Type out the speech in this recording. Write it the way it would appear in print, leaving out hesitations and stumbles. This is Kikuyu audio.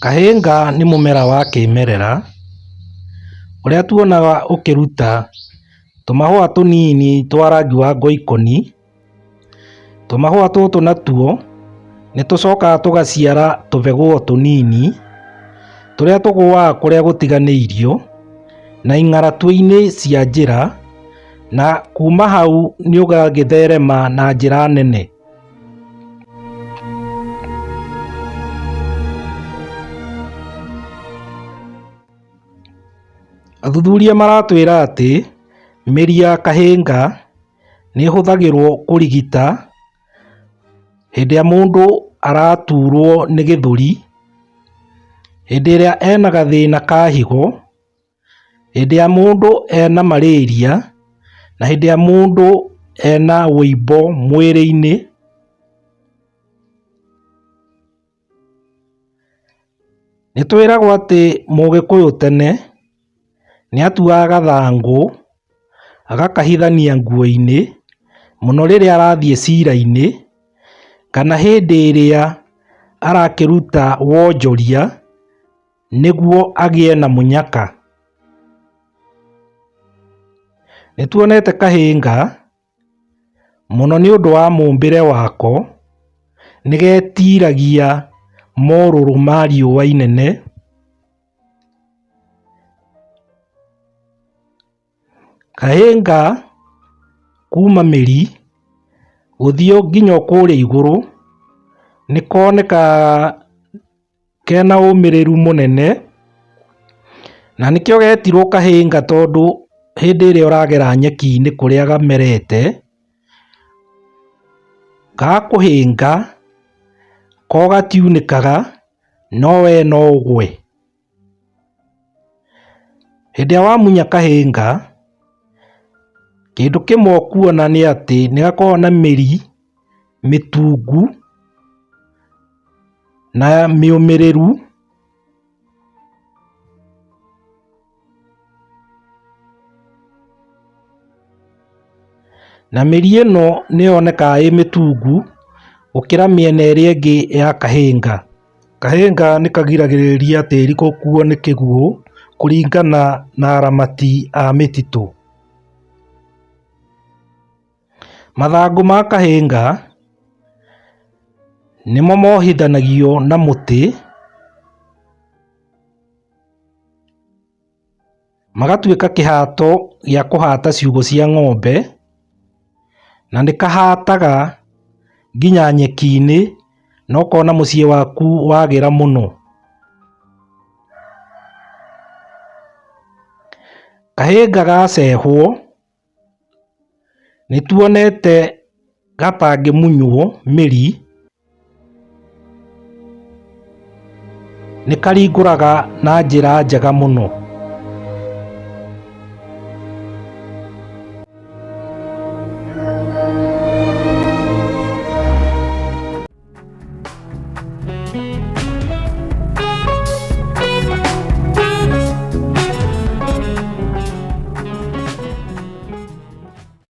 Kahĩnga nĩ mũmera wa kĩmerera ũrĩa tuonaga ũkĩruta tũmahũa tũnini twa rangi wa ngoikoni. Tũmahũa tũtũ natuo nĩ tũcokaga tũgaciara tũbegũ tũnini tũrĩa tũgũaga kũrĩa gũtiganĩirio na ing'aratũ-inĩ cia njĩra, na kuma hau nĩ ũgagĩtherema na njĩra nene. Athuthuria maratwĩra atĩ mĩri ya kahĩnga nĩ ĩhũthagĩrwo kũrigita hĩndĩ ĩrĩa mũndũ araturwo nĩ gĩthũri, hĩndĩ ĩrĩa ena gathĩna ka higo, hĩndĩ ĩrĩa mũndũ ena malaria na hĩndĩ ĩrĩa mũndũ ena wũimbo mwĩrĩ-inĩ. Nĩtwĩragwo atĩ Mũgĩkũyũ tene nĩ atuaga gathangũ agakahithania nguo-inĩ mũno rĩrĩa arathiĩ cira-inĩ kana hĩndĩ ĩrĩa arakĩruta wonjoria nĩguo agĩe na mũnyaka. Nĩtuonete kahĩnga mũno nĩ ũndũ wa mũmbĩre wako, nĩgetiragia morũrũ ma riũa inene. Kahĩnga kuma mĩri gũthiĩ nginya kũrĩa igũrũ nĩ konekaga kena ũmĩrĩru mũnene, na nĩkĩo getirwo kahĩnga, tondũ hĩndĩ ĩrĩa ũragera nyeki-inĩ kũrĩa gamerete, gakũhĩnga ko gatiunĩkaga no we no ũgwe. Hĩndĩ ĩrĩa wamunya kahĩnga, kĩndũ kĩmwe ũkuona nĩ atĩ nĩ gakoragwo na mĩri mĩtungu na mĩũmĩrĩru, na mĩri ĩno nĩ yonekaga ĩ mĩtungu gũkĩra mĩena ĩrĩa ĩngĩ ya kahĩnga. Kahĩnga nĩ kagiragĩrĩria tĩri gũkuo nĩ kĩguũ kũringana na aramati a mĩtitũ. Mathangũ ma kahĩnga nĩmo mohithanagio na mũtĩ magatuĩka kĩhato gĩa kũhata ciugũ cia ng'ombe, na nĩ kahataga nginya nyeki-inĩ na ũkona mũciĩ waku wagĩra mũno. Kahĩnga gacehwo nĩtuonete gatangĩmunywo mĩri, nĩ karingũraga na njĩra njega mũno.